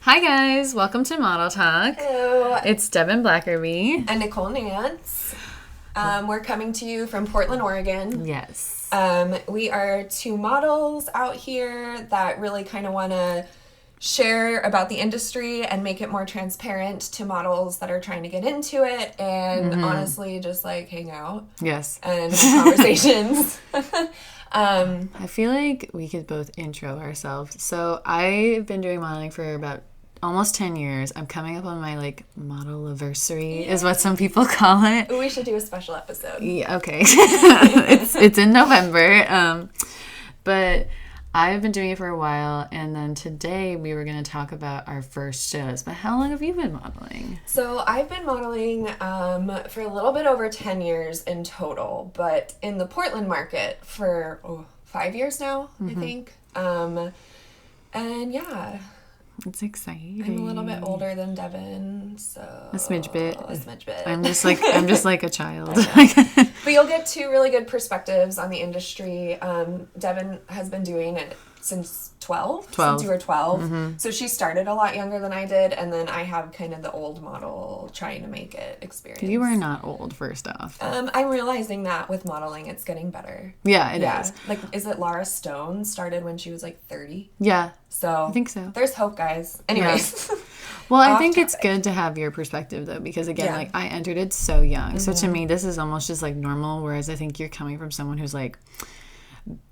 Hi guys, welcome to Model Talk. Hello. It's Devin Blackerby. And Nicole Nance. We're coming to you from Portland, Oregon. Yes. We are two models out here that really kind of want to share about the industry and make it more transparent to models that are trying to get into it and honestly just like hang out. Yes. And have conversations. I feel like we could both intro ourselves. So I've been doing modeling for about almost 10 years. I'm coming up on my model anniversary is what some people call it. We should do a special episode. Yeah, okay. it's in November. But I've been doing it for a while, and then today we were going to talk about our first shows. But how long have you been modeling? So I've been modeling for a little bit over 10 years in total, but in the Portland market for 5 years now, I think. And yeah. It's exciting. I'm a little bit older than Devin, so a smidge bit. I'm just like a child. But you'll get two really good perspectives on the industry. Devin has been doing it since 12. Since you were 12. Mm-hmm. So she started a lot younger than I did, and then I have kind of the old model trying to make it experience. You are not old, first off. I'm realizing that with modeling, it's getting better. Yeah, it is. Is it Lara Stone started when she was 30? Yeah. So I think so. There's hope, guys. Anyways. Yeah. Well, I think it's good to have your perspective, though, because, again, I entered it so young. Mm-hmm. So, to me, this is almost just, normal, whereas I think you're coming from someone who's,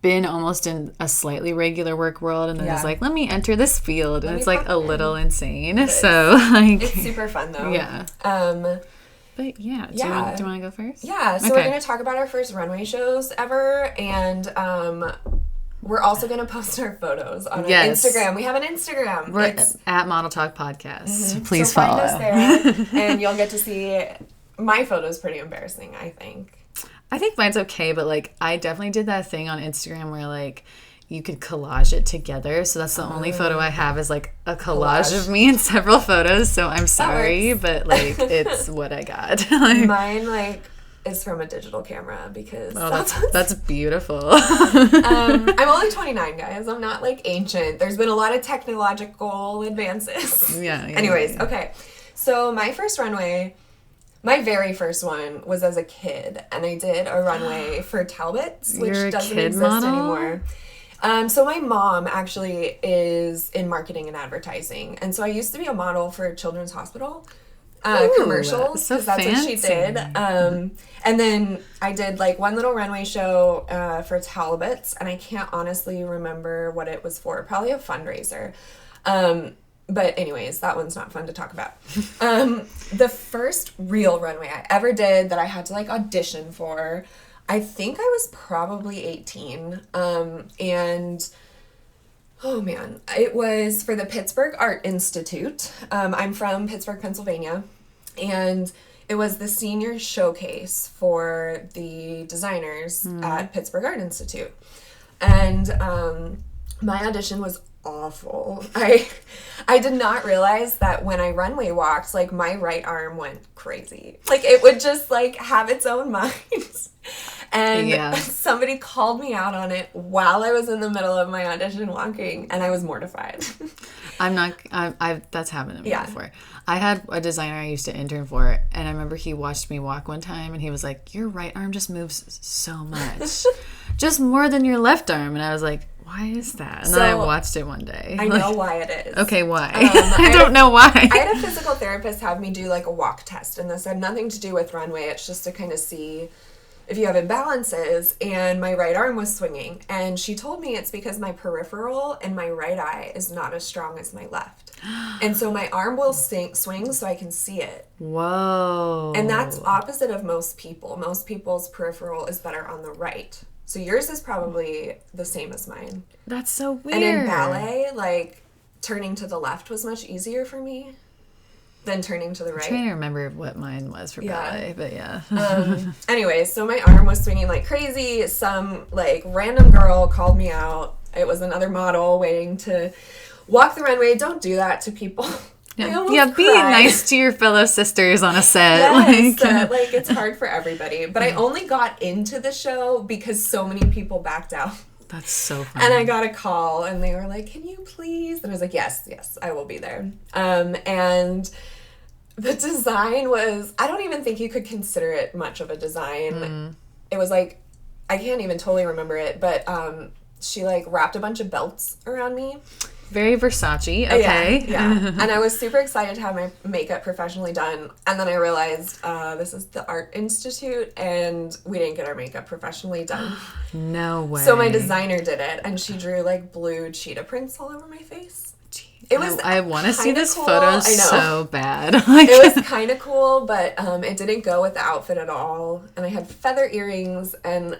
been almost in a slightly regular work world and then is let me enter this field. And it's, a little insane. So, It's super fun, though. Yeah. But, yeah. Do you want to go first? Yeah. So, we're going to talk about our first runway shows ever. And, we're also going to post our photos on our Instagram. We have an Instagram. We're at Model Talk Podcast. Mm-hmm. Please follow. Find us there, and you'll get to see my photos. Pretty embarrassing, I think. I think mine's okay, but I definitely did that thing on Instagram where you could collage it together. So that's the only photo I have is a collage of me in several photos. So I'm sorry, but it's what I got. Mine is from a digital camera because that's beautiful. I'm only 29, guys. I'm not ancient. There's been a lot of technological advances. Yeah. Anyways, okay. So my first runway, my very first one was as a kid, and I did a runway for Talbot's, which doesn't exist anymore. So my mom actually is in marketing and advertising, and so I used to be a model for a children's hospital. Commercials, because that's what she did. And then I did one little runway show for Talbot's, and I can't honestly remember what it was for. Probably a fundraiser. But anyways, that one's not fun to talk about. The first real runway I ever did that I had to audition for, I think I was probably 18. And oh man, it was for the Pittsburgh Art Institute. I'm from Pittsburgh, Pennsylvania, and it was the senior showcase for the designers at Pittsburgh Art Institute. And my audition was awful. I did not realize that when I runway walked, my right arm went crazy. It would just have its own mind. And somebody called me out on it while I was in the middle of my audition walking, and I was mortified. That's happened to me before. I had a designer I used to intern for, and I remember he watched me walk one time, and he was like, your right arm just moves so much. Just more than your left arm. And I was like, why is that? And then I watched it one day. I know why it is. Okay, why? I don't know why. I had a physical therapist have me do a walk test, and this had nothing to do with runway. It's just to kind of see if you have imbalances, and my right arm was swinging, and she told me it's because my peripheral in my right eye is not as strong as my left, and so my arm will swing so I can see it. Whoa. And that's opposite of most people. Most people's peripheral is better on the right, so yours is probably the same as mine. That's so weird. And in ballet, turning to the left was much easier for me than turning to the right. I'm trying to remember what mine was for ballet, but yeah. Anyways, so my arm was swinging like crazy. Some random girl called me out. It was another model waiting to walk the runway. Don't do that to people. Yeah, be nice to your fellow sisters on a set. Yes, it's hard for everybody. But I only got into the show because so many people backed out. That's so funny. And I got a call and they were like, can you please? And I was like, yes, I will be there. And the design was, I don't even think you could consider it much of a design. It was like, I can't even totally remember it, but she like wrapped a bunch of belts around me. Very Versace, okay. Yeah. And I was super excited to have my makeup professionally done. And then I realized this is the Art Institute, and we didn't get our makeup professionally done. No way. So my designer did it, and she drew like blue cheetah prints all over my face. It was I want to see this cool. photo so bad. It was kind of cool, but it didn't go with the outfit at all. And I had feather earrings and...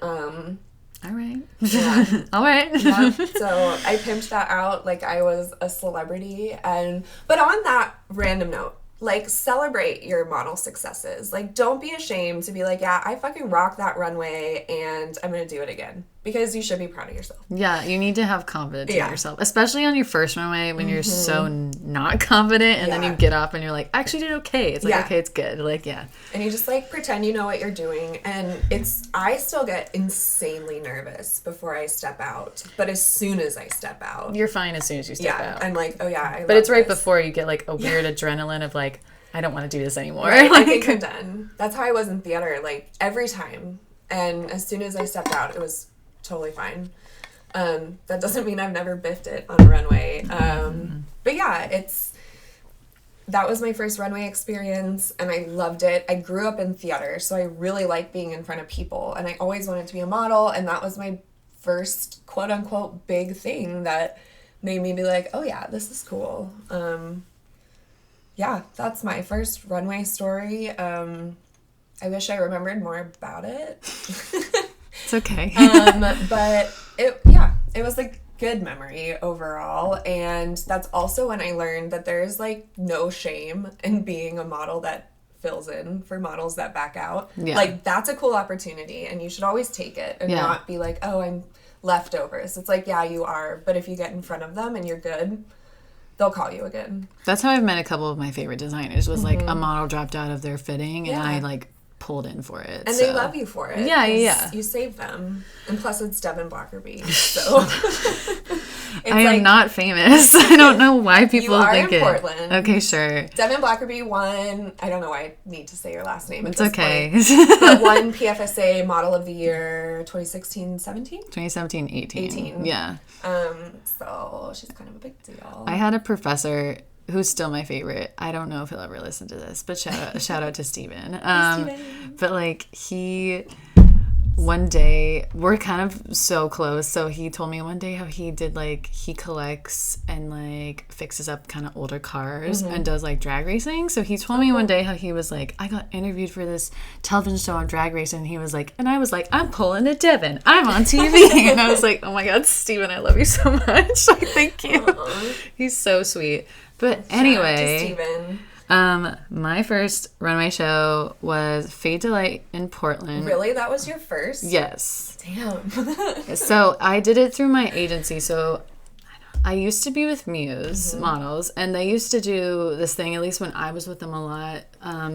all right. Yeah. All right. Yeah. So I pimped that out like I was a celebrity. But on that random note, like, celebrate your model successes. Like, don't be ashamed to be like, yeah, I fucking rocked that runway and I'm going to do it again. Because you should be proud of yourself. Yeah, you need to have confidence in yourself. Especially on your first runway when you're so not confident and then you get up and you're like, I actually did okay. It's like, okay, it's good. Like, yeah. And you just, like, pretend you know what you're doing. And I still get insanely nervous before I step out. But as soon as I step out. You're fine as soon as you step out. I'm like, oh yeah, But it's right before you get, like, a weird adrenaline of, like, I don't want to do this anymore. Right, I think I'm done. That's how I was in theater, like, every time. And as soon as I stepped out, it was totally fine. That doesn't mean I've never biffed it on a runway. But yeah, that was my first runway experience and I loved it. I grew up in theater, so I really like being in front of people and I always wanted to be a model, and that was my first quote unquote big thing that made me be like, oh yeah, this is cool. Yeah, that's my first runway story. I wish I remembered more about it. It's okay. But it was a good memory overall. And that's also when I learned that there's like no shame in being a model that fills in for models that back out. Yeah. Like, that's a cool opportunity and you should always take it and not be like, oh, I'm leftovers. It's like, yeah, you are. But if you get in front of them and you're good, they'll call you again. That's how I've met a couple of my favorite designers was like a model dropped out of their fitting and I like pulled in for it. And they love you for it. Yeah. You saved them. And plus it's Devin Blackerby. So I am not famous. I don't know why people think it. You are in Portland. Okay, sure. Devin Blackerby won, I don't know why I need to say your last name at this okay. point, but won PFSA Model of the Year 2016-17? 2017-18. Yeah. So she's kind of a big deal. I had a professor who's still my favorite. I don't know if he'll ever listen to this, but shout out to Steven. Steven. But like one day, we're kind of so close, so he told me one day how he did like, he collects and like fixes up kind of older cars and does like drag racing. So he told me one day how he was like, I got interviewed for this television show on drag racing, and he was like, and I was like, I'm pulling a Devin, I'm on TV. And I was like, oh my god, Steven, I love you so much. Like, thank you. He's so sweet. But anyway, my first runway show was Fade to Light in Portland. Really? That was your first? Yes. Damn. So I did it through my agency. So I used to be with Muse Models, and they used to do this thing, at least when I was with them a lot.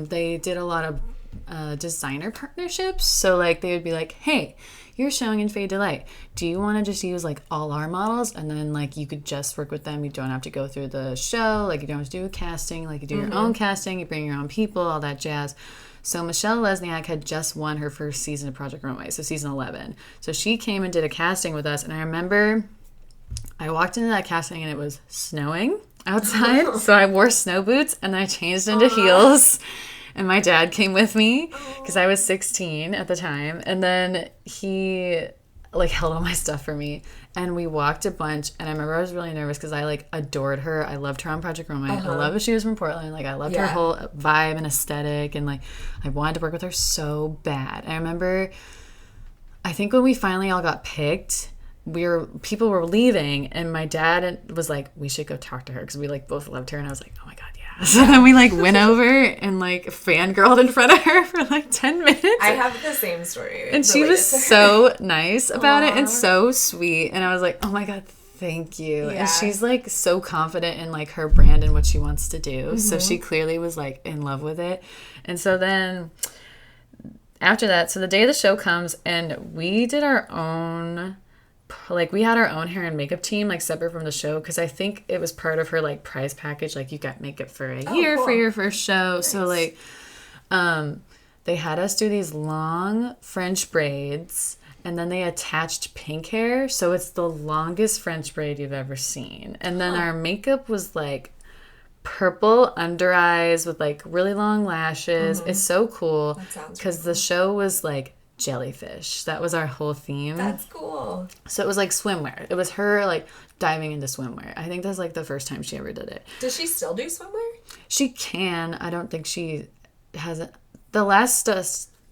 They did a lot of designer partnerships. So like they would be like, hey, you're showing in Fade to Light. Do you want to just use like all our models, and then like you could just work with them? You don't have to go through the show. Like you don't have to do a casting. Like you do your own casting. You bring your own people, all that jazz. So Michelle Lesniak had just won her first season of Project Runway, so season 11. So she came and did a casting with us, and I remember I walked into that casting and it was snowing outside. So I wore snow boots and I changed into heels. And my dad came with me because I was 16 at the time. And then he like held all my stuff for me. And we walked a bunch. And I remember I was really nervous because I like adored her. I loved her on Project Runway. I love that she was from Portland. Like I loved her whole vibe and aesthetic. And like I wanted to work with her so bad. I remember, I think when we finally all got picked, people were leaving. And my dad was like, we should go talk to her because we like both loved her. And I was like, oh my God. So then we like went over and like fangirled in front of her for like 10 minutes. I have the same story. And she was so nice about it and so sweet. And I was like, oh my God, thank you. Yeah. And she's like so confident in like her brand and what she wants to do. So she clearly was like in love with it. And so then after that, so the day of the show comes and we did our own like we had our own hair and makeup team like separate from the show because I think it was part of her like prize package. Like you got makeup for a year for your first show. Nice. So like they had us do these long French braids and then they attached pink hair. So it's the longest French braid you've ever seen. And then our makeup was like purple under eyes with like really long lashes. It's so cool because the show was like jellyfish. That was our whole theme. That's cool. So it was like swimwear. It was her like diving into swimwear. I think that's like the first time she ever did it. Does she still do swimwear? She can. I don't think she hasn't. The last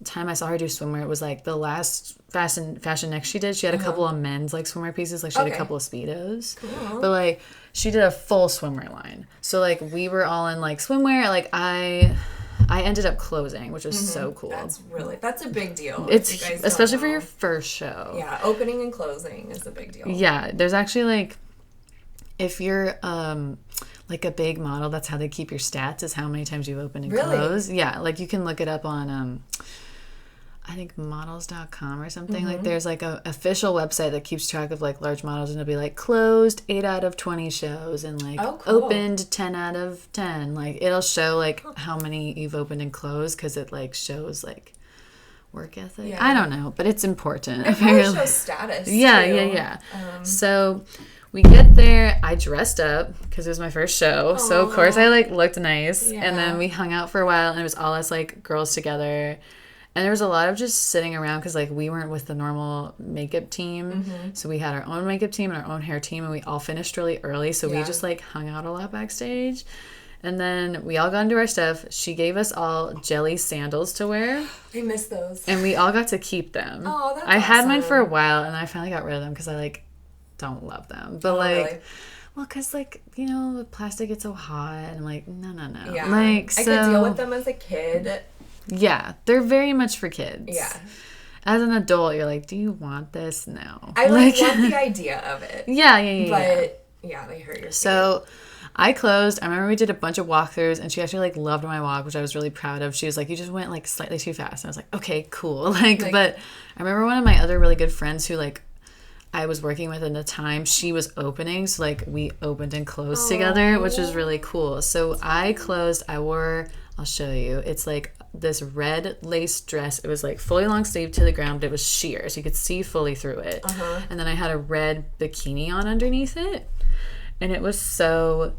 time I saw her do swimwear, it was like the last Fashion Next she did. She had a couple of men's like swimwear pieces. Like she had a couple of Speedos. Cool. But like she did a full swimwear line. So like we were all in like swimwear. Like I ended up closing, which was so cool. That's a big deal. It's especially for your first show. Yeah, opening and closing is a big deal. Yeah, there's actually like if you're like a big model, that's how they keep your stats is how many times you've opened and closed. Yeah, like you can look it up on I think models.com or something. Like there's like a official website that keeps track of like large models and it'll be like closed 8 out of 20 shows and like opened 10 out of 10. Like it'll show like how many you've opened and closed because it like shows like work ethic. Yeah. I don't know, but it's important. It probably shows status. Yeah. So we get there. I dressed up because it was my first show. Aww. So of course I like looked nice. Yeah. And then we hung out for a while and it was all us like girls together. And there was a lot of just sitting around because, like, we weren't with the normal makeup team. So we had our own makeup team and our own hair team, and we all finished really early. So we just, like, hung out a lot backstage. And then we all got into our stuff. She gave us all jelly sandals to wear. I miss those. And we all got to keep them. Oh, that's I had mine for a while, and I finally got rid of them because I, like, don't love them. But, really? Well, because, like, you know, plastic gets so hot. And I'm like, no. Yeah. Like, so, I could deal with them as a kid. Yeah, they're very much for kids. Yeah. As an adult, you're like, do you want this? No. I like want the idea of it. Yeah. But, yeah, they hurt your skin. So, I closed. I remember we did a bunch of walkthroughs, and she actually, like, loved my walk, which I was really proud of. She was like, you just went, like, slightly too fast. And I was like, okay, cool. Like, but I remember one of my other really good friends who, like, I was working with at the time, she was opening. So, like, we opened and closed together, which was really cool. So, I closed. I wore... I'll show you. It's like this red lace dress. It was like fully long sleeve to the ground, but it was sheer, so you could see fully through it. And then I had a red bikini on underneath it, and it was so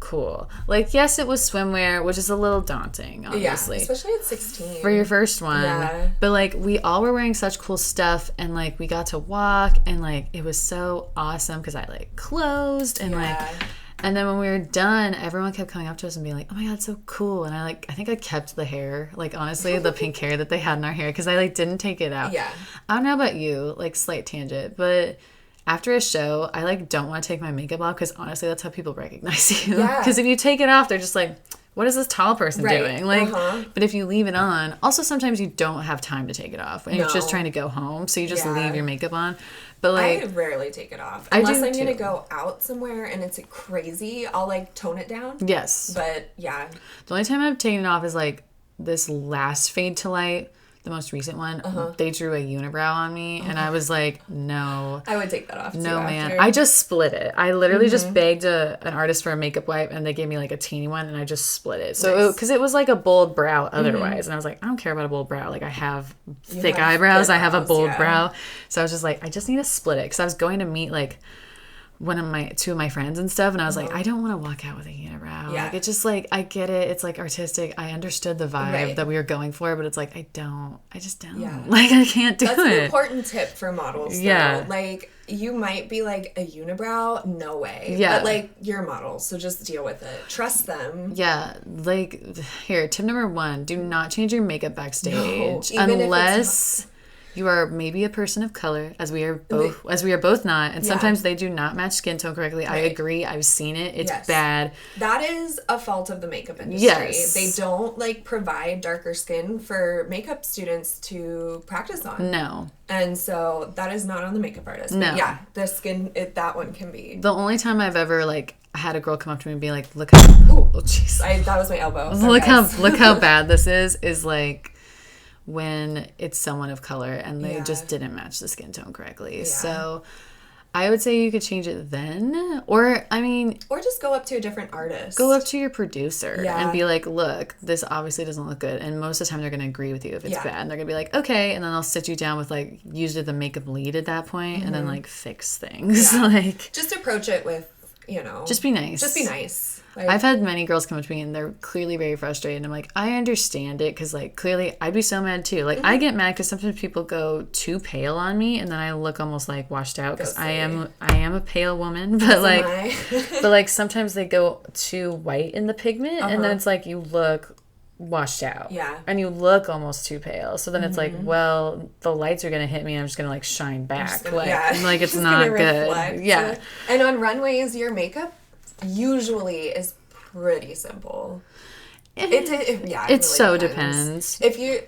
cool. Like, yes, it was swimwear, which is a little daunting, obviously. Yeah, especially at 16. For your first one. Yeah. But, like, we all were wearing such cool stuff, and, like, we got to walk, and, like, it was so awesome because I, like, closed, and, like... And then when we were done, everyone kept coming up to us and being like, oh my God, so cool. And I think I kept the hair, like, honestly, the pink hair that they had in our hair because I, like, didn't take it out. Yeah. I don't know about you, like, slight tangent, but after a show, I, like, don't want to take my makeup off because, honestly, that's how people recognize you. Because if you take it off, they're just like, what is this tall person doing? Like, but if you leave it on, also sometimes you don't have time to take it off and you're just trying to go home, so you just leave your makeup on. But like, I rarely take it off unless I'm gonna go out somewhere and it's crazy. I'll like tone it down. Yes, but yeah, the only time I've taken it off is like this last Fade to Light. The most recent one, they drew a unibrow on me, and I was like, no. I would take that off, too. No, man. I just split it. I literally just begged an artist for a makeup wipe, and they gave me, like, a teeny one, and I just split it. So, because it was, like, a bold brow otherwise, and I was like, I don't care about a bold brow. Like, I have thick eyebrows. I have a bold brow. So, I was just like, I just need to split it, because I was going to meet, like, two of my friends and stuff, and I was like, I don't want to walk out with a unibrow. Like, it's just like, I get it, it's like artistic, I understood the vibe that we were going for, but it's like, I just don't like, I can't do it. That's an important tip for models though. Like, you might be like, a unibrow, no way, but like, you're a model, so just deal with it, trust them. Like, here, tip number 1, do not change your makeup backstage unless you are maybe a person of color, as we are both not, and sometimes they do not match skin tone correctly. I agree. I've seen it. It's bad. That is a fault of the makeup industry. They don't like provide darker skin for makeup students to practice on. No. And so that is not on the makeup artist. No. But yeah, the skin, that one can be. The only time I've ever like had a girl come up to me and be like, "Look how," that was my elbow. So look how bad this is like. When it's someone of color and they just didn't match the skin tone correctly. So I would say you could change it then. Or, I mean... Or just go up to a different artist. Go up to your producer and be like, look, this obviously doesn't look good. And most of the time they're going to agree with you if it's bad. And they're going to be like, okay. And then they'll sit you down with, like, usually the makeup lead at that point and then, like, fix things. Yeah. Like... Just approach it with, Just be nice. Just be nice. Like, I've had many girls come up to me and they're clearly very frustrated. And I'm like, I understand it because, like, clearly I'd be so mad too. Like, I get mad because sometimes people go too pale on me and then I look almost like washed out because I am a pale woman. But like sometimes they go too white in the pigment and then it's like you look washed out. Yeah. And you look almost too pale. So then it's like, well, the lights are going to hit me and I'm just going to like shine back. Like it's not good. Reflect. Yeah. And on runways, your makeup usually is pretty simple. It really so depends. If you,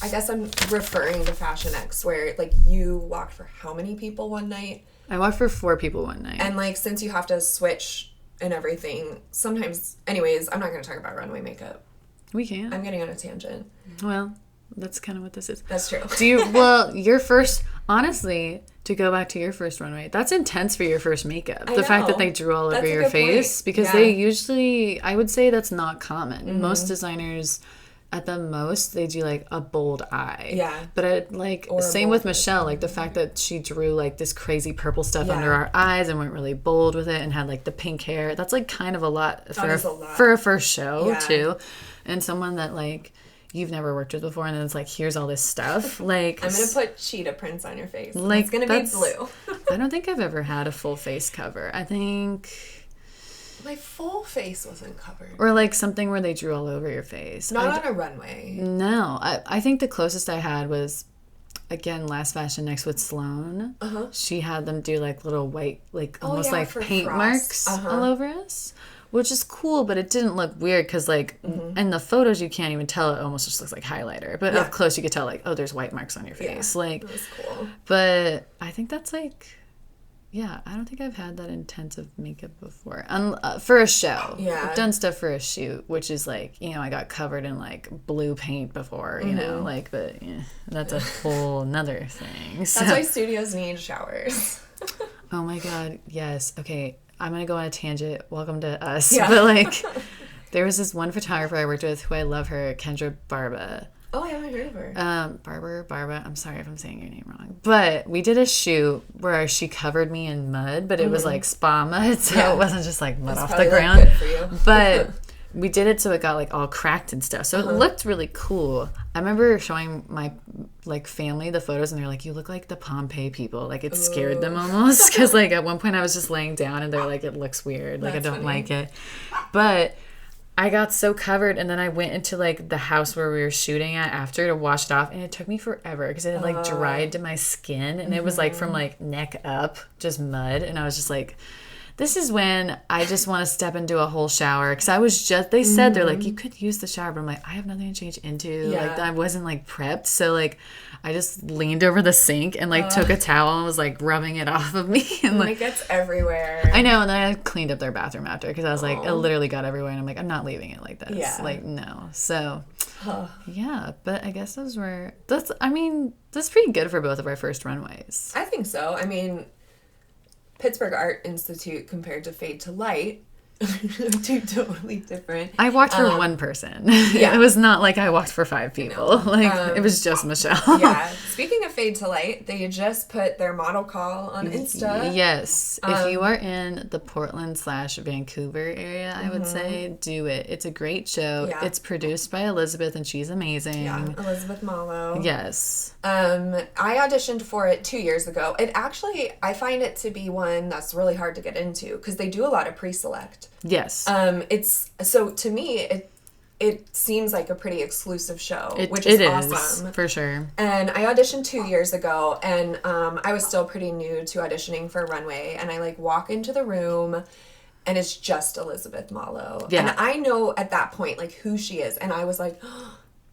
I guess I'm referring to Fashion X where like you walked for how many people one night? I walked for 4 people one night. And like since you have to switch and everything, sometimes, anyways, I'm not going to talk about runway makeup. We can. I'm getting on a tangent. Well, that's kind of what this is. That's true. Your first, honestly, to go back to your first runway, that's intense for your first makeup. The fact that they drew all over your face, because they usually, I would say that's not common. Most designers, at the most, they do like a bold eye. Yeah. But same with Michelle, like the fact that she drew like this crazy purple stuff under our eyes and went really bold with it and had like the pink hair. That's like kind of a lot for a first show too. And someone that like you've never worked with before and then it's like here's all this stuff. Like I'm gonna put cheetah prints on your face. Like it's gonna be blue. I don't think I've ever had a full face cover. I think my full face wasn't covered. Or like something where they drew all over your face. Not on a runway. No. I think the closest I had was again last Fashion X with Sloan. She had them do like little white like almost like paint marks all over us. Which is cool, but it didn't look weird because, like, in the photos you can't even tell. It almost just looks like highlighter. But up close you could tell, like, oh, there's white marks on your face. Like, that was cool. But I think that's, like, I don't think I've had that intensive makeup before. For a show. Yeah. I've done stuff for a shoot, which is, like, I got covered in, like, blue paint before, you know, like, but that's a whole nother thing. So. That's why studios need showers. Oh, my God. Yes. Okay. I'm going to go on a tangent. Welcome to us. Yeah. But, like, there was this one photographer I worked with who I love her, Kendra Barba. Oh, I haven't heard of her. Barba. I'm sorry if I'm saying your name wrong. But we did a shoot where she covered me in mud, but it was, like, spa mud, so it wasn't just, like, mud off the ground. Good for you. But we did it so it got, like, all cracked and stuff. So it looked really cool. I remember showing my, like, family the photos, and they're like, you look like the Pompeii people. Like, it scared them almost. Because, like, at one point I was just laying down, and they're like, it looks weird. Like, I don't like it. But I got so covered, and then I went into, like, the house where we were shooting at after to wash it off, and it took me forever because it had, like, dried to my skin, and it was, like, from, like, neck up, just mud. And I was just like... This is when I just want to step into a whole shower. Because I was just, they said, they're like, you could use the shower. But I'm like, I have nothing to change into. Yeah. Like, I wasn't, like, prepped. So, like, I just leaned over the sink and, like, took a towel and was, like, rubbing it off of me. And, like, it gets everywhere. I know. And then I cleaned up their bathroom after. Because I was like, it literally got everywhere. And I'm like, I'm not leaving it like this. Yeah. Like, no. So, yeah. But I guess that's pretty good for both of our first runways. I think so. I mean... Pittsburgh Art Institute compared to Fade to Light, two totally different. I walked for one person. Yeah. It was not like I walked for 5 people. Like, it was just Michelle. Yeah. Speaking of Fade to Light, they just put their model call on Insta. Yes. If you are in the Portland/Vancouver area, I would say do it. It's a great show. Yeah. It's produced by Elizabeth, and she's amazing. Yeah, Elizabeth Malo. Yes. I auditioned for it 2 years ago. I find it to be one that's really hard to get into because they do a lot of pre-select. Yes. So to me it seems like a pretty exclusive show, which is awesome. For sure. And I auditioned 2 years ago, and I was still pretty new to auditioning for Runway, and I like walk into the room and it's just Elizabeth Malo. Yeah. And I know at that point like who she is, and I was like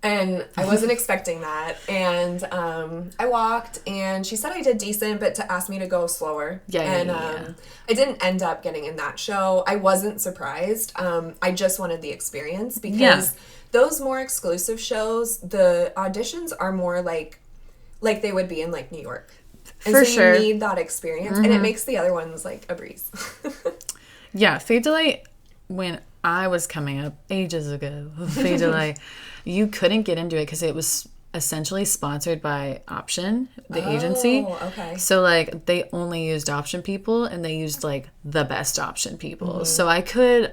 and I wasn't expecting that. And I walked, and she said I did decent, but to ask me to go slower. I didn't end up getting in that show. I wasn't surprised. I just wanted the experience because those more exclusive shows, the auditions are more like they would be in like New York. And for so sure. You need that experience, and it makes the other ones like a breeze. Yeah, Fade to Light, when I was coming up ages ago, Fade to Light, you couldn't get into it because it was essentially sponsored by Option, the agency. Okay. So like they only used Option people, and they used like the best Option people. So I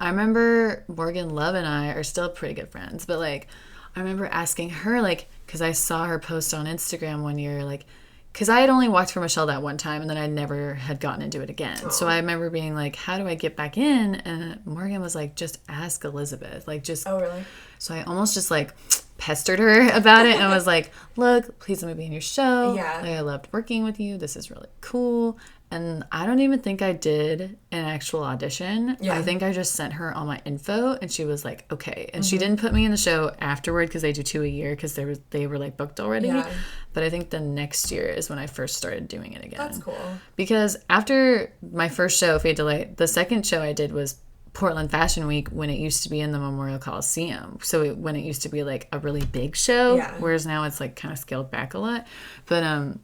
remember Morgan Love and I are still pretty good friends, but like I remember asking her, like, because I saw her post on Instagram one year, like, because I had only walked for Michelle that one time, and then I never had gotten into it again. Aww. So I remember being like, how do I get back in? And Morgan was like, just ask Elizabeth. Like, just... Oh, really? So I almost just, like, pestered her about it, and was like, look, please let me be in your show. Yeah. Like, I loved working with you. This is really cool. And I don't even think I did an actual audition. Yeah. I think I just sent her all my info, and she was like, okay. And she didn't put me in the show afterward, because they do 2 a year, because they were like booked already. Yeah. But I think the next year is when I first started doing it again. That's cool. Because after my first show, Fade to Light, the second show I did was Portland Fashion Week, when it used to be in the Memorial Coliseum. So when it used to be like a really big show, whereas now it's like kind of scaled back a lot. But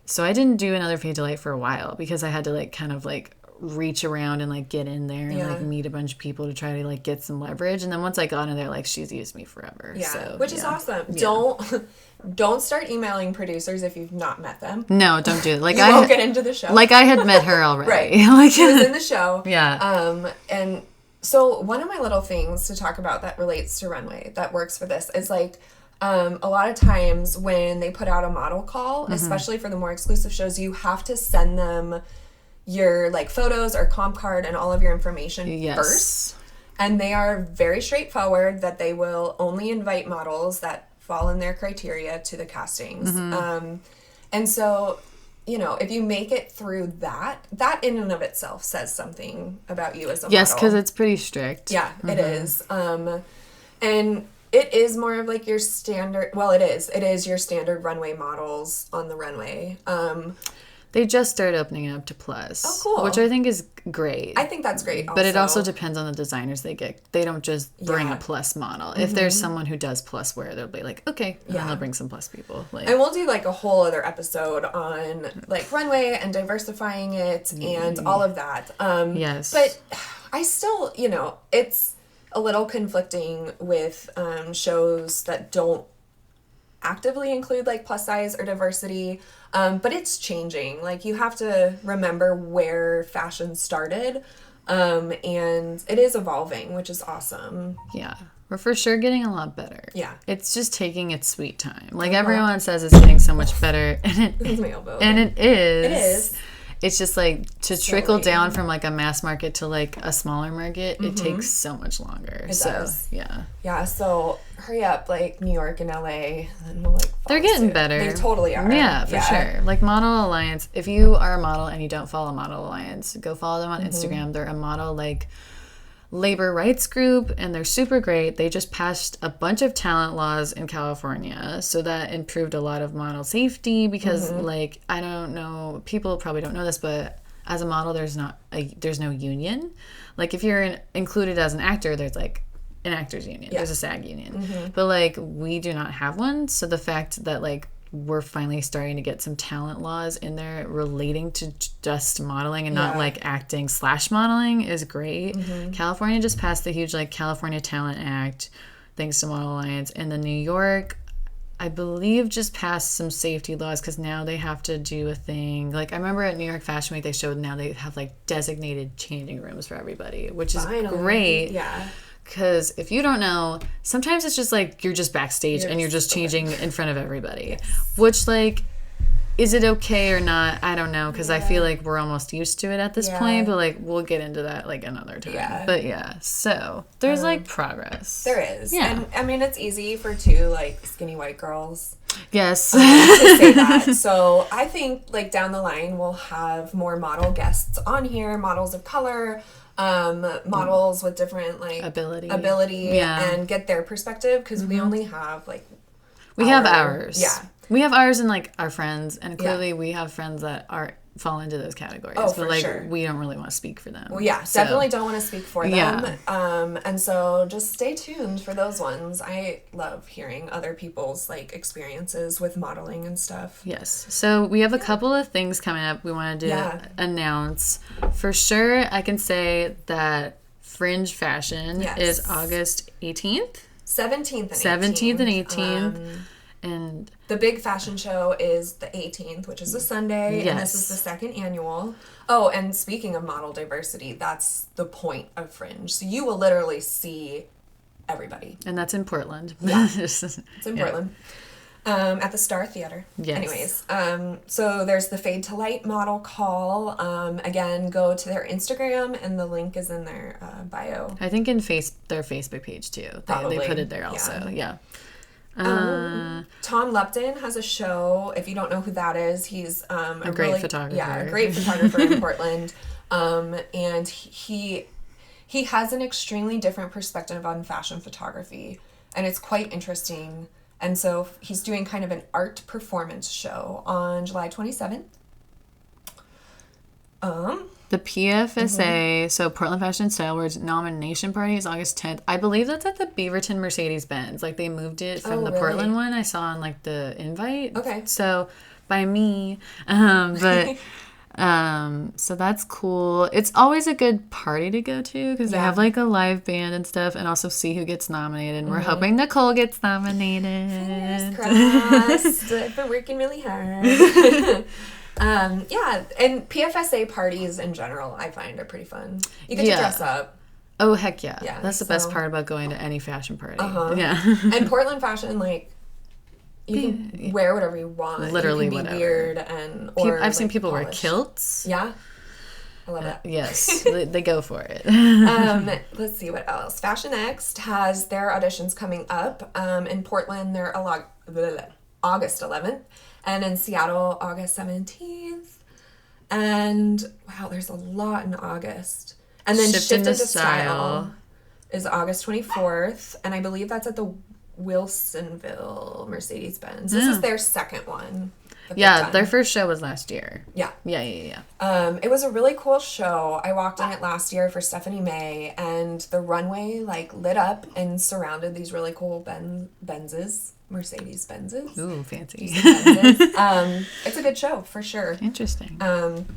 so I didn't do another Fade to Light for a while, because I had to like kind of like reach around and like get in there and like meet a bunch of people to try to like get some leverage. And then once I got in there, like she's used me forever. Yeah, so, which is awesome. Yeah. Don't start emailing producers if you've not met them. No, don't do it. Like you won't get into the show. Like I had met her already. Right. Like she was in the show. Yeah. And so one of my little things to talk about that relates to Runway that works for this is like a lot of times when they put out a model call, especially for the more exclusive shows, you have to send them your like photos or comp card and all of your information first. And they are very straightforward that they will only invite models that fall in their criteria to the castings. And so, you know, if you make it through that in and of itself says something about you as a model. Yes, because it's pretty strict. Yeah, it is. And it is more of like your standard, well, it is your standard runway models on the runway. They just started opening it up to Plus. Oh, cool. Which I think is great. I think that's great also. But it also depends on the designers they get. They don't just bring a Plus model. If there's someone who does Plus wear, they'll be like, okay, and then they'll bring some Plus people. Like, and we'll do like a whole other episode on like runway and diversifying it and all of that. Yes. But I still, you know, it's a little conflicting with shows that don't actively include like plus size or diversity, but it's changing. Like you have to remember where fashion started, and it is evolving, which is awesome. Yeah, we're for sure getting a lot better. Yeah, it's just taking its sweet time. Like everyone says, it's getting so much better, and it is. It is. It's just like to trickle down from like a mass market to like a smaller market, it takes so much longer. It does. Yeah. Yeah, so hurry up, like New York and LA, and we'll like they're getting better. They totally are. Yeah, for sure. Like Model Alliance, if you are a model and you don't follow Model Alliance, go follow them on Instagram. They're a model like labor rights group, and they're super great. They just passed a bunch of talent laws in California, so that improved a lot of model safety, because like I don't know, people probably don't know this, but as a model there's no union. Like if you're included as an actor, there's like an actors union, there's a SAG union, but like we do not have one. So the fact that like we're finally starting to get some talent laws in there relating to just modeling and not like acting / modeling is great. California just passed the huge like California Talent Act thanks to Model Alliance, and then New York I believe just passed some safety laws, because now they have to do a thing. Like I remember at New York Fashion Week they showed now they have like designated changing rooms for everybody, which is great. Yeah. Because if you don't know, sometimes it's just like you're just backstage and you're just changing in front of everybody. Which, like, is it okay or not? I don't know, because I feel like we're almost used to it at this point. But, like, we'll get into that, like, another time. Yeah. But, yeah. So, there's, like, progress. There is. Yeah. And, I mean, it's easy for two, like, skinny white girls. Yes. To say that. So, I think, like, down the line, we'll have more model guests on here, models of color, models with different like ability and get their perspective, because we only have like we have ours and like our friends, and clearly we have friends that are fall into those categories. Oh, but for like sure. we don't really want to speak for them. Well, yeah, definitely don't want to speak for them. Yeah. And so just stay tuned for those ones. I love hearing other people's like experiences with modeling and stuff. Yes. So we have a couple of things coming up we wanted to announce. For sure, I can say that Fringe Fashion is August 18th. 17th and 18th. And the big fashion show is the 18th, which is a Sunday, and this is the second annual. Oh, and speaking of model diversity, that's the point of Fringe. So you will literally see everybody. And that's in Portland. Yeah, it's in Portland. At the Star Theater. Yes. Anyways, so there's the Fade to Light model call. Again, go to their Instagram, and the link is in their bio. I think in their Facebook page, too. They put it there also. Yeah. Tom Lupton has a show. If you don't know who that is, he's a great photographer. Yeah, a great photographer in Portland. And he has an extremely different perspective on fashion photography, and it's quite interesting. And so he's doing kind of an art performance show on July 27th. The PFSA, so Portland Fashion Style Awards nomination party is August 10th. I believe that's at the Beaverton Mercedes-Benz. Like, they moved it from the Portland one I saw on, like, the invite. Okay. So, by me. So that's cool. It's always a good party to go to because they have, like, a live band and stuff, and also see who gets nominated. And we're hoping Nicole gets nominated. Fingers crossed. I've been working really hard. Yeah, and PFSA parties in general, I find are pretty fun. You get to dress up. Oh, heck yeah. That's the best part about going to any fashion party. Yeah. And Portland fashion, like, you can wear whatever you want. Literally you can be whatever. Weird and or I've seen people polished. wear kilts. Yeah. I love it. Yes, they go for it. Let's see what else. Fashion Next has their auditions coming up. In Portland, they're August 11th. And in Seattle, August 17th. And, wow, there's a lot in August. And then Shift into Style is August 24th. And I believe that's at the Wilsonville Mercedes-Benz. This is their second one. Yeah, their first show was last year. Yeah. Yeah. It was a really cool show. I walked in it last year for Stephanie May. And the runway, like, lit up and surrounded these really cool Benzes. Mercedes-Benzes. Ooh, fancy. It's a good show, for sure. Interesting.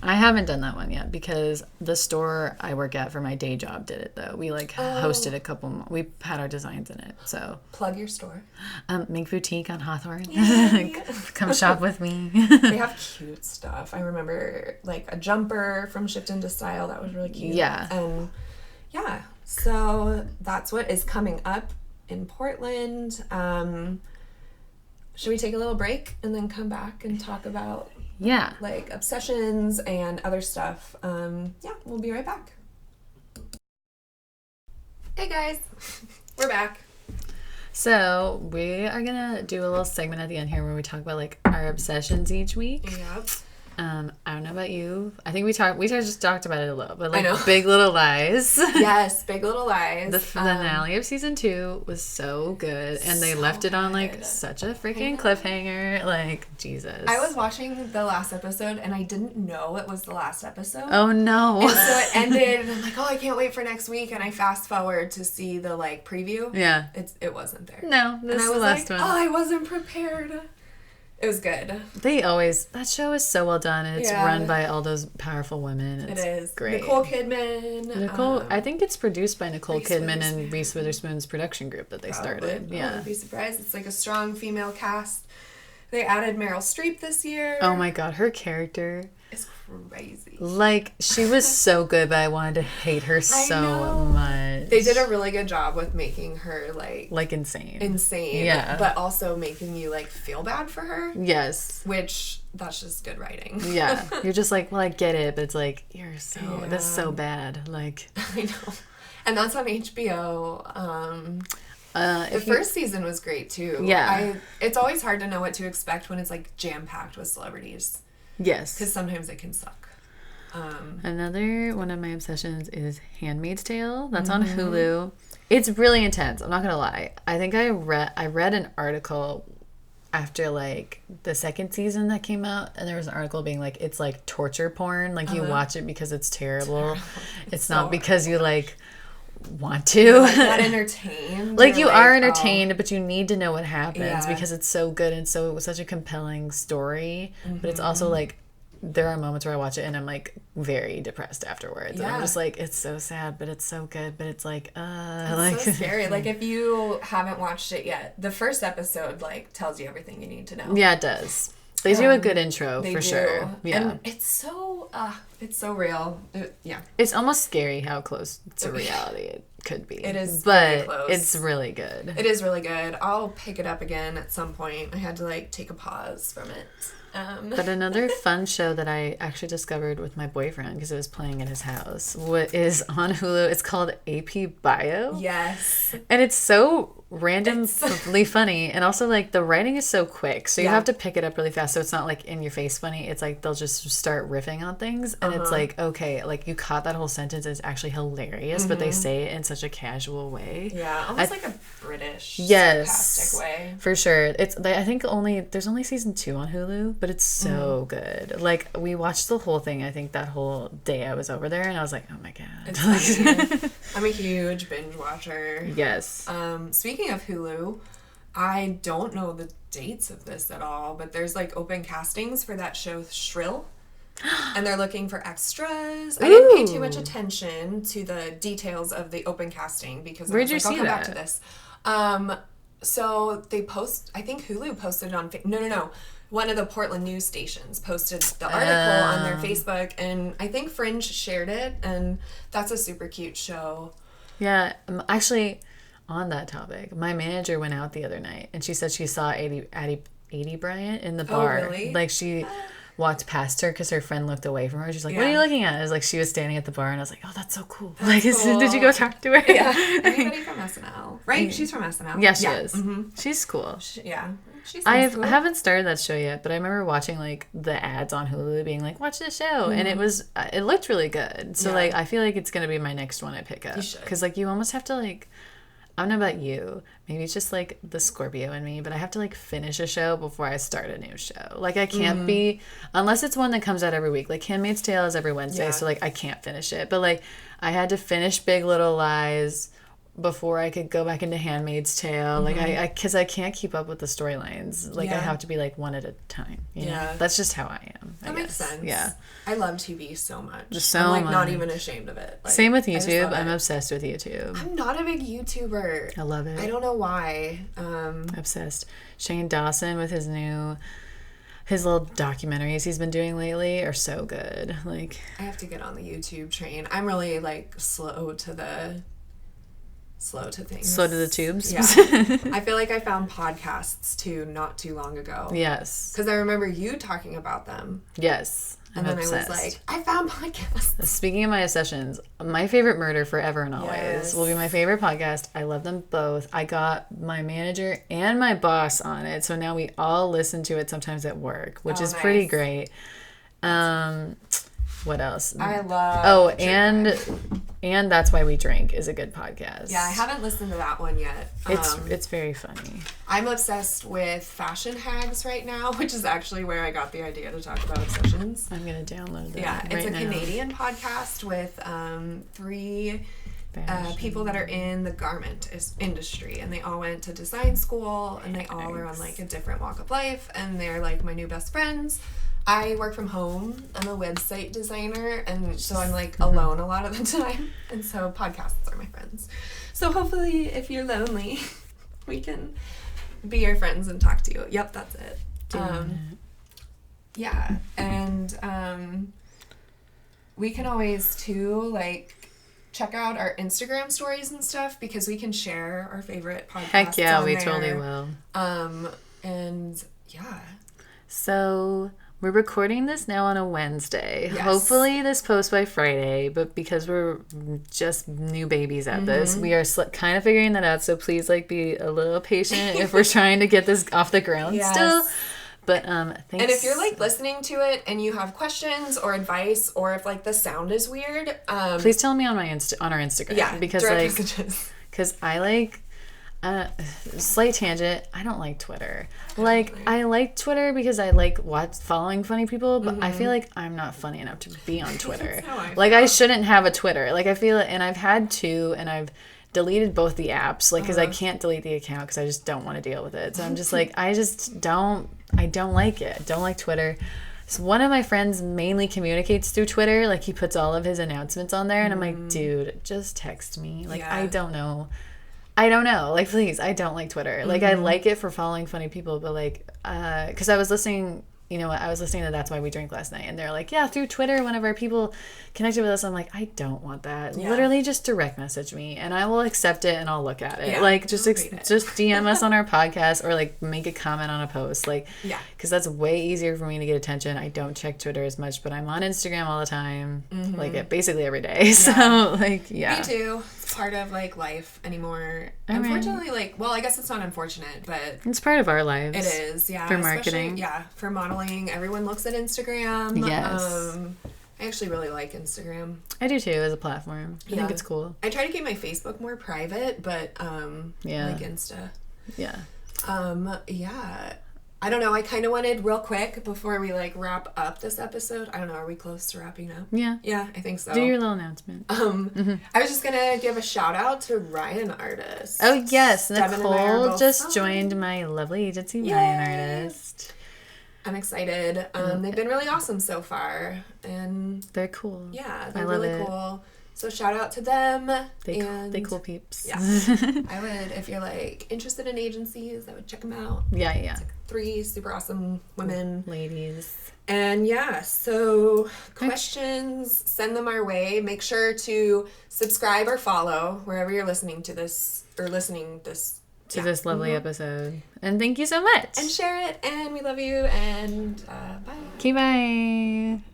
I haven't done that one yet because the store I work at for my day job did it, though. We, like, hosted a couple... We had our designs in it, so... Plug your store. Mink Boutique on Hawthorne. Come shop with me. They have cute stuff. I remember, like, a jumper from Shift into Style. That was really cute. Yeah. And, yeah. So, that's what is coming up in Portland. Should we take a little break and then come back and talk about like obsessions and other stuff? We'll be right back. Hey guys, we're back. So we are gonna do a little segment at the end here where we talk about like our obsessions each week. Yep. I don't know about you. I think we just talked about it a little, but like Big Little Lies. Yes, Big Little Lies. The finale of season 2 was so good, and they left it on like such a freaking cliffhanger. Like, Jesus. I was watching the last episode, and I didn't know it was the last episode. Oh no! And so it ended, and I'm like, oh, I can't wait for next week. And I fast forward to see the like preview. Yeah, it wasn't there. No, this is the last one. Oh, I wasn't prepared. It was good. That show is so well done, and it's run by all those powerful women. It is great. Nicole Kidman. I think it's produced by Nicole Kidman and Reese Witherspoon's production group that they started. Yeah, I wouldn't be surprised. It's like a strong female cast. They added Meryl Streep this year. Oh my god, her character is crazy. Like, she was so good, but I wanted to hate her so much. They did a really good job with making her like insane. Yeah. But also making you like feel bad for her. Yes. Which that's just good writing. Yeah. You're just like, well, I get it, but it's like, this is so bad. Like, I know. And that's on HBO. The first season was great too. Yeah. It's always hard to know what to expect when it's like jam-packed with celebrities. Yes. Because sometimes it can suck. Another one of my obsessions is Handmaid's Tale. That's on Hulu. It's really intense. I'm not going to lie. I think I read an article. after like the second season that came out, and there was an article being like, it's like torture porn. Like you watch it because it's terrible. It's not because you like want to. You're like not entertained. Like you are entertained, but you need to know what happens because it's so good and so it was such a compelling story. But it's also like there are moments where I watch it and I'm like very depressed afterwards. And I'm just like, it's so sad, but it's so good. But it's like, it's like so scary. Like if you haven't watched it yet, the first episode like tells you everything you need to know. Yeah, it does. They do a good intro for sure. Yeah, and it's so real. It's almost scary how close to reality it could be. It is, but close. It's really good. It is really good. I'll pick it up again at some point. I had to like take a pause from it. But another fun show that I actually discovered with my boyfriend because it was playing at his house is on Hulu. It's called EP.1. Yes. And it's so randomly funny, and also like the writing is so quick, so you have to pick it up really fast, so it's not like in your face funny. It's like they'll just start riffing on things, and it's like, okay, like you caught that whole sentence, it's actually hilarious, but they say it in such a casual way, almost like a British sarcastic way, for sure. It's I think there's only season 2 on Hulu, but it's so good. Like we watched the whole thing, I think that whole day I was over there, and I was like, oh my god. I'm a huge binge watcher. Yes. Speaking of Hulu, I don't know the dates of this at all, but there's like open castings for that show Shrill, and they're looking for extras. I didn't pay too much attention to the details of the open casting because I was like, I'll come back to this. So they I think Hulu posted it on no. One of the Portland news stations posted the article on their Facebook, and I think Fringe shared it, and that's a super cute show. Yeah, actually, on that topic, my manager went out the other night, and she said she saw Addie Bryant in the bar. Oh, really? Like, she walked past her because her friend looked away from her. She's like, what are you looking at? It was like she was standing at the bar, and I was like, oh, that's so cool. That's cool. Did you go talk to her? Yeah. Anybody from SNL? Right? She's from SNL. Yeah, she is. Mm-hmm. She's cool. I haven't started that show yet, but I remember watching like the ads on Hulu being like, watch this show, and it looked really good. So like I feel like it's gonna be my next one I pick up, because like you almost have to like, I don't know about you, maybe it's just like the Scorpio in me, but I have to like finish a show before I start a new show. Like I can't be, unless it's one that comes out every week. Like Handmaid's Tale is every Wednesday, so like I can't finish it. But like I had to finish Big Little Lies before I could go back into Handmaid's Tale. Like because I can't keep up with the storylines. Like I have to be like one at a time. You know? That's just how I am. That makes sense. Yeah. I love TV so much. I'm like not even ashamed of it. Like, same with YouTube. I'm obsessed with YouTube. I'm not a big YouTuber. I love it. I don't know why. Obsessed. Shane Dawson with his little documentaries he's been doing lately are so good. Like I have to get on the YouTube train. I'm really like slow to things. Slow to the tubes? Yeah. I feel like I found podcasts too not too long ago. Yes. Because I remember you talking about them. Yes. And then obsessed. I was like, I found podcasts. Speaking of my obsessions, My Favorite Murder Forever and Always will be my favorite podcast. I love them both. I got my manager and my boss on it, so now we all listen to it sometimes at work, which is pretty great. What else? I love and That's Why We Drink is a good podcast. Yeah, I haven't listened to that one yet. It's very funny. I'm obsessed with Fashion Hags right now, which is actually where I got the idea to talk about obsessions. I'm going to download that. Yeah, it's a Canadian podcast with 3 people that are in the garment industry, and they all went to design school, and they all are on like a different walk of life, and they're like my new best friends. I work from home. I'm a website designer, and so I'm like alone a lot of the time, and so podcasts are my friends. So hopefully if you're lonely, we can be your friends and talk to you. Yep, that's it. Yeah, and we can always too like check out our Instagram stories and stuff, because we can share our favorite podcasts. Heck yeah, on we there. totally will. And yeah. So we're recording this now on a Wednesday. Yes. Hopefully this posts by Friday, but because we're just new babies at this, we are kind of figuring that out. So please like be a little patient if we're trying to get this off the ground still. But thanks. And if you're like listening to it and you have questions or advice, or if like the sound is weird, please tell me on our Instagram. Yeah, because direct like messages. because Slight tangent. I don't like Twitter. Like, I like Twitter because I like following funny people, but I feel like I'm not funny enough to be on Twitter. Like, I shouldn't have a Twitter. Like, I feel, and I've had two, and I've deleted both the apps, like, because I can't delete the account because I just don't want to deal with it. So I'm just like, I don't like it. Don't like Twitter. So one of my friends mainly communicates through Twitter. Like, he puts all of his announcements on there, and I'm like, dude, just text me. Like, I don't know. Like, please, I don't like Twitter. Like, I like it for following funny people, but, like, because I was listening, you know what, I was listening to That's Why We Drink last night, and they're like, yeah, through Twitter, whenever people connected with us, I'm like, I don't want that. Yeah. Literally, just direct message me, and I will accept it, and I'll look at it. Yeah, like, just DM us on our podcast, or, like, make a comment on a post. Like, because that's way easier for me to get attention. I don't check Twitter as much, but I'm on Instagram all the time, like, basically every day. So, like, Me too. It's part of, like, life anymore. Unfortunately, like, well, I guess it's not unfortunate, but it's part of our lives. It is, yeah. For marketing. For modeling. Everyone looks at Instagram. Yes. I actually really like Instagram. I do too, as a platform. I think it's cool. I try to keep my Facebook more private, but I like Insta. Yeah. I don't know. I kind of wanted, real quick, before we, like, wrap up this episode. I don't know. Are we close to wrapping up? Yeah. Yeah, I think so. Do your little announcement. I was just going to give a shout out to Ryan Artist. Oh, yes. Nicole just joined my lovely agency, Ryan Artist. I'm excited. They've been really awesome so far. And they're cool. Yeah, they're really cool. So shout out to them. They cool peeps. Yeah. I would, if you're, like, interested in agencies, I would check them out. Yeah. It's like 3 super awesome women. Ladies. And so questions, send them our way. Make sure to subscribe or follow wherever you're listening to this, or listening this. To this lovely episode. And thank you so much. And share it, and we love you, and bye. Okay, bye.